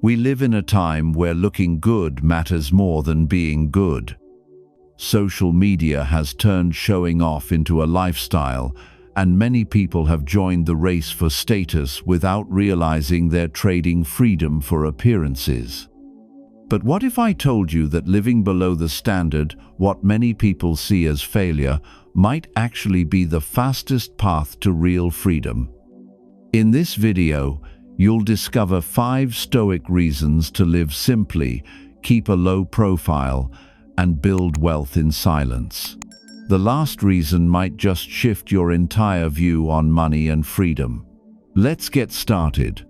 We live in a time where looking good matters more than being good. Social media has turned showing off into a lifestyle, and many people have joined the race for status without realizing they're trading freedom for appearances. But what if I told you that living below the standard, what many people see as failure, might actually be the fastest path to real freedom? In this video, you'll discover 5 Stoic reasons to live simply, keep a low profile, and build wealth in silence. The last reason might just shift your entire view on money and freedom. Let's get started.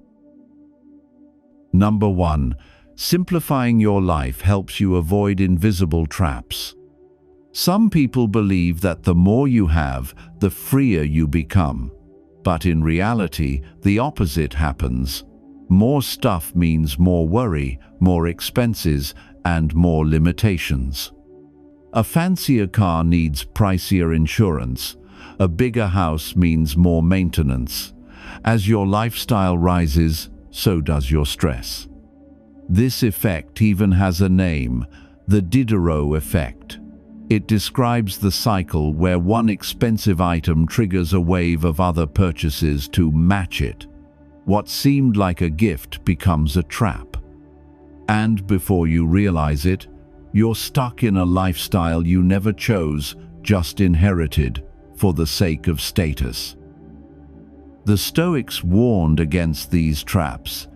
Number 1. Simplifying your life helps you avoid invisible traps. Some people believe that the more you have, the freer you become. But in reality, the opposite happens. More stuff means more worry, more expenses, and more limitations. A fancier car needs pricier insurance. A bigger house means more maintenance. As your lifestyle rises, so does your stress. This effect even has a name, the Diderot effect. It describes the cycle where one expensive item triggers a wave of other purchases to match it. What seemed like a gift becomes a trap. And before you realize it, you're stuck in a lifestyle you never chose, just inherited, for the sake of status. The Stoics warned against these traps.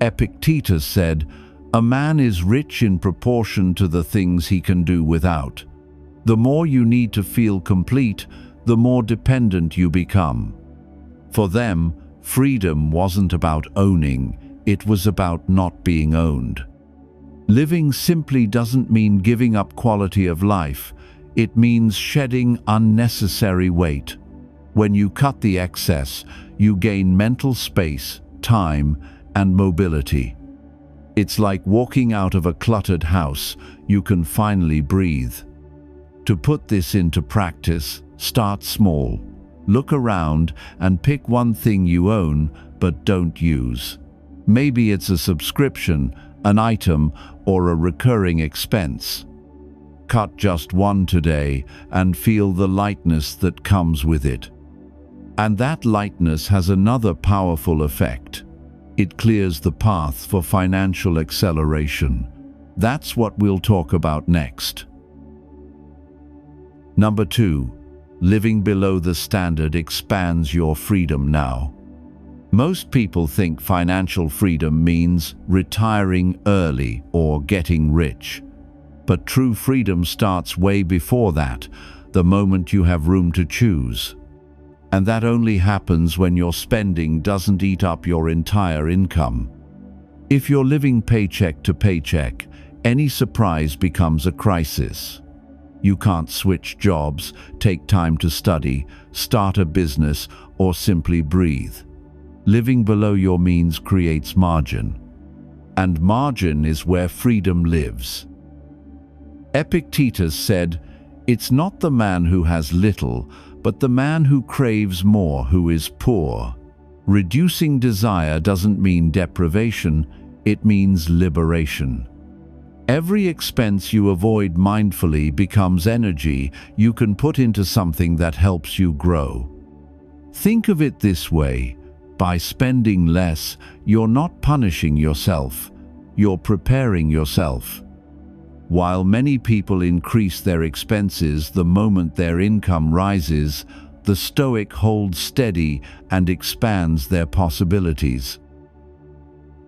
Epictetus said, "A man is rich in proportion to the things he can do without. The more you need to feel complete, the more dependent you become." For them, freedom wasn't about owning, it was about not being owned. Living simply doesn't mean giving up quality of life, it means shedding unnecessary weight. When you cut the excess, you gain mental space, time, and mobility. It's like walking out of a cluttered house, you can finally breathe. To put this into practice, start small. Look around and pick one thing you own but don't use. Maybe it's a subscription, an item, or a recurring expense. Cut just one today and feel the lightness that comes with it. And that lightness has another powerful effect. It clears the path for financial acceleration. That's what we'll talk about next. Number 2. Living below the standard expands your freedom now. Most people think financial freedom means retiring early or getting rich. But true freedom starts way before that, the moment you have room to choose. And that only happens when your spending doesn't eat up your entire income. If you're living paycheck to paycheck, any surprise becomes a crisis. You can't switch jobs, take time to study, start a business, or simply breathe. Living below your means creates margin. And margin is where freedom lives. Epictetus said, "It's not the man who has little, but the man who craves more who is poor." Reducing desire doesn't mean deprivation, it means liberation. Every expense you avoid mindfully becomes energy you can put into something that helps you grow. Think of it this way: by spending less, you're not punishing yourself, you're preparing yourself. While many people increase their expenses the moment their income rises, the Stoic holds steady and expands their possibilities.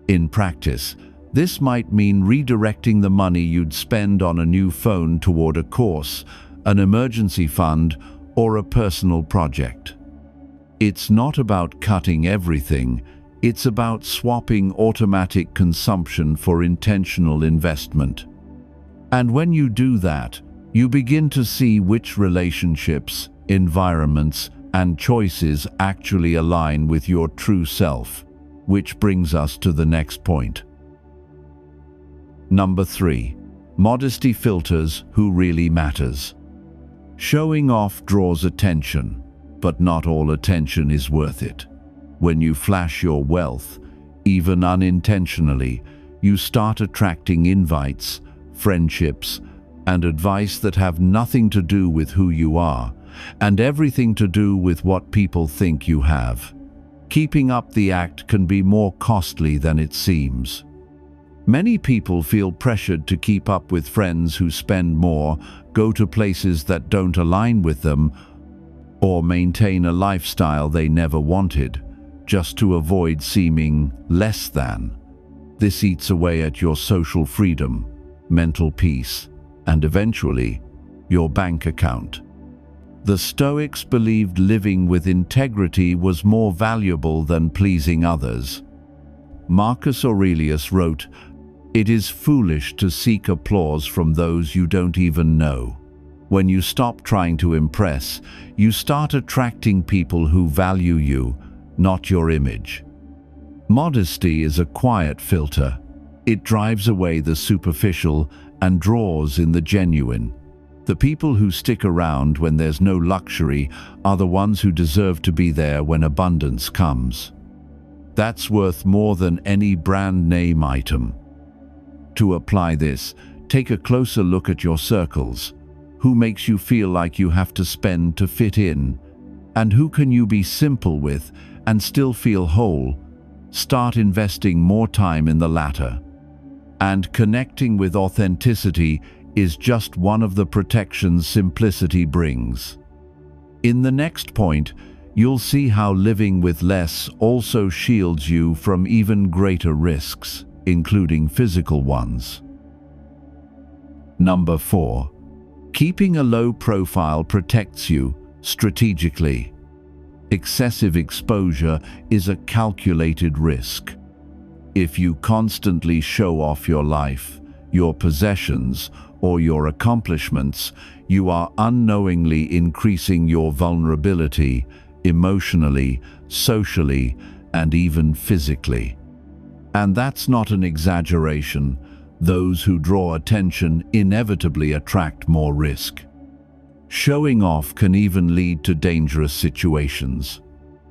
In practice, this might mean redirecting the money you'd spend on a new phone toward a course, an emergency fund, or a personal project. It's not about cutting everything, it's about swapping automatic consumption for intentional investment. And when you do that, you begin to see which relationships, environments, and choices actually align with your true self, which brings us to the next point. Number 3. Modesty filters who really matters. Showing off draws attention, but not all attention is worth it. When you flash your wealth, even unintentionally, you start attracting invites, friendships, and advice that have nothing to do with who you are, and everything to do with what people think you have. Keeping up the act can be more costly than it seems. Many people feel pressured to keep up with friends who spend more, go to places that don't align with them, or maintain a lifestyle they never wanted, just to avoid seeming less than. This eats away at your social freedom, mental peace, and eventually, your bank account. The Stoics believed living with integrity was more valuable than pleasing others. Marcus Aurelius wrote, "It is foolish to seek applause from those you don't even know." When you stop trying to impress, you start attracting people who value you, not your image. Modesty is a quiet filter. It drives away the superficial and draws in the genuine. The people who stick around when there's no luxury are the ones who deserve to be there when abundance comes. That's worth more than any brand name item. To apply this, take a closer look at your circles. Who makes you feel like you have to spend to fit in? And who can you be simple with and still feel whole? Start investing more time in the latter. And connecting with authenticity is just one of the protections simplicity brings. In the next point, you'll see how living with less also shields you from even greater risks, including physical ones. Number 4. Keeping a low profile protects you strategically. Excessive exposure is a calculated risk. If you constantly show off your life, your possessions, or your accomplishments, you are unknowingly increasing your vulnerability emotionally, socially, and even physically. And that's not an exaggeration. Those who draw attention inevitably attract more risk. Showing off can even lead to dangerous situations.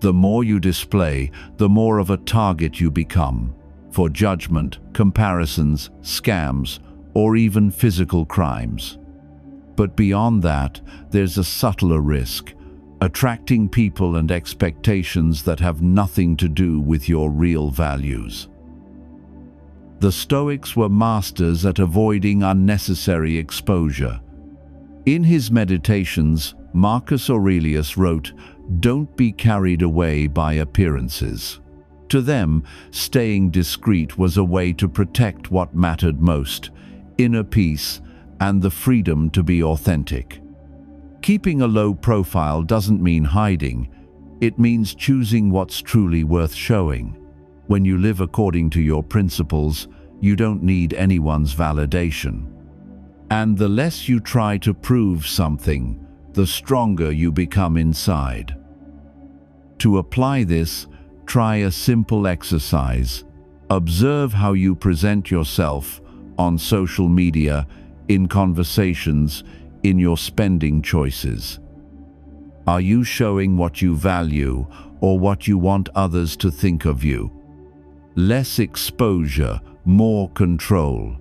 The more you display, the more of a target you become for judgment, comparisons, scams, or even physical crimes. But beyond that, there's a subtler risk, attracting people and expectations that have nothing to do with your real values. The Stoics were masters at avoiding unnecessary exposure. In his Meditations, Marcus Aurelius wrote, "Don't be carried away by appearances." To them, staying discreet was a way to protect what mattered most: inner peace and the freedom to be authentic. Keeping a low profile doesn't mean hiding. It means choosing what's truly worth showing. When you live according to your principles, you don't need anyone's validation. And the less you try to prove something, the stronger you become inside. To apply this, try a simple exercise. Observe how you present yourself on social media, in conversations, in your spending choices. Are you showing what you value or what you want others to think of you? Less exposure, more control.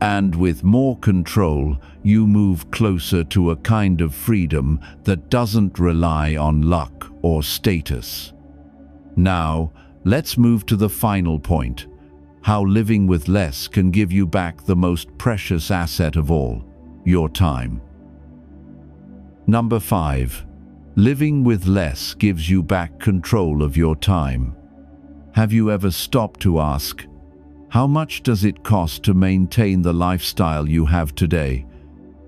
And with more control, you move closer to a kind of freedom that doesn't rely on luck or status. Now, let's move to the final point: how living with less can give you back the most precious asset of all, your time. Number 5. Living with less gives you back control of your time. Have you ever stopped to ask, how much does it cost to maintain the lifestyle you have today?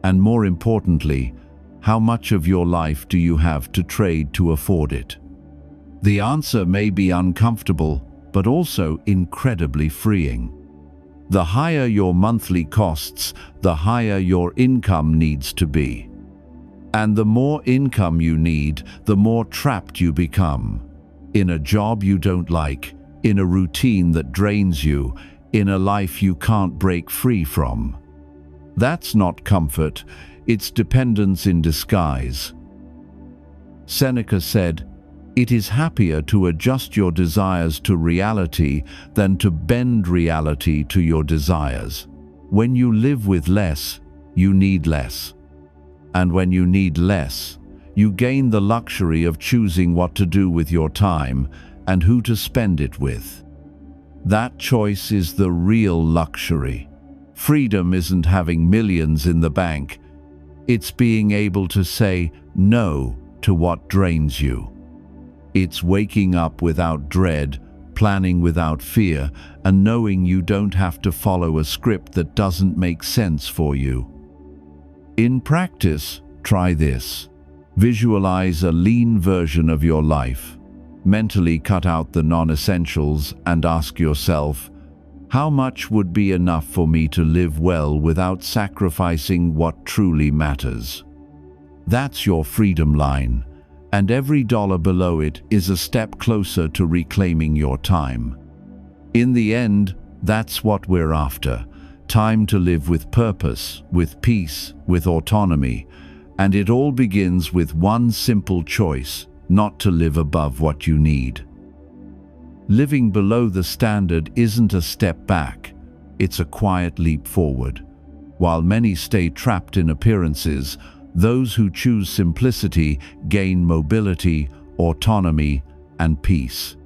And more importantly, how much of your life do you have to trade to afford it? The answer may be uncomfortable, but also incredibly freeing. The higher your monthly costs, the higher your income needs to be. And the more income you need, the more trapped you become. In a job you don't like, in a routine that drains you, in a life you can't break free from. That's not comfort, it's dependence in disguise. Seneca said, It is happier to adjust your desires to reality than to bend reality to your desires. When you live with less, you need less. And when you need less, you gain the luxury of choosing what to do with your time and who to spend it with. That choice is the real luxury. Freedom isn't having millions in the bank. It's being able to say no to what drains you. It's waking up without dread, planning without fear, and knowing you don't have to follow a script that doesn't make sense for you. In practice, try this. Visualize a lean version of your life. Mentally cut out the non-essentials and ask yourself, how much would be enough for me to live well without sacrificing what truly matters? That's your freedom line, and every dollar below it is a step closer to reclaiming your time. In the end, that's what we're after. Time to live with purpose, with peace, with autonomy. And it all begins with one simple choice: not to live above what you need. Living below the standard isn't a step back, it's a quiet leap forward. While many stay trapped in appearances, those who choose simplicity gain mobility, autonomy, and peace.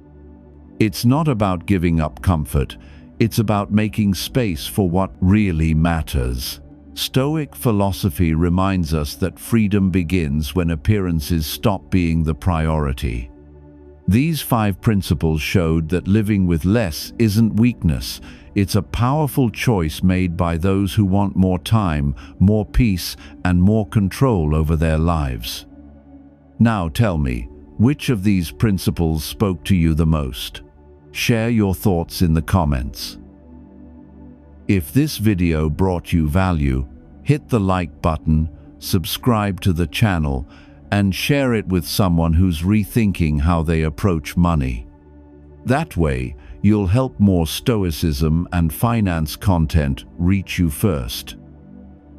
It's not about giving up comfort, it's about making space for what really matters. Stoic philosophy reminds us that freedom begins when appearances stop being the priority. These 5 principles showed that living with less isn't weakness, it's a powerful choice made by those who want more time, more peace, and more control over their lives. Now tell me, which of these principles spoke to you the most? Share your thoughts in the comments. If this video brought you value, hit the like button, subscribe to the channel, and share it with someone who's rethinking how they approach money. That way, you'll help more Stoicism and finance content reach you first.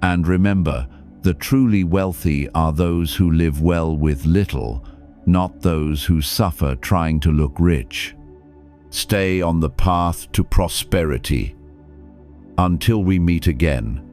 And remember, the truly wealthy are those who live well with little, not those who suffer trying to look rich. Stay on the path to prosperity. Until we meet again.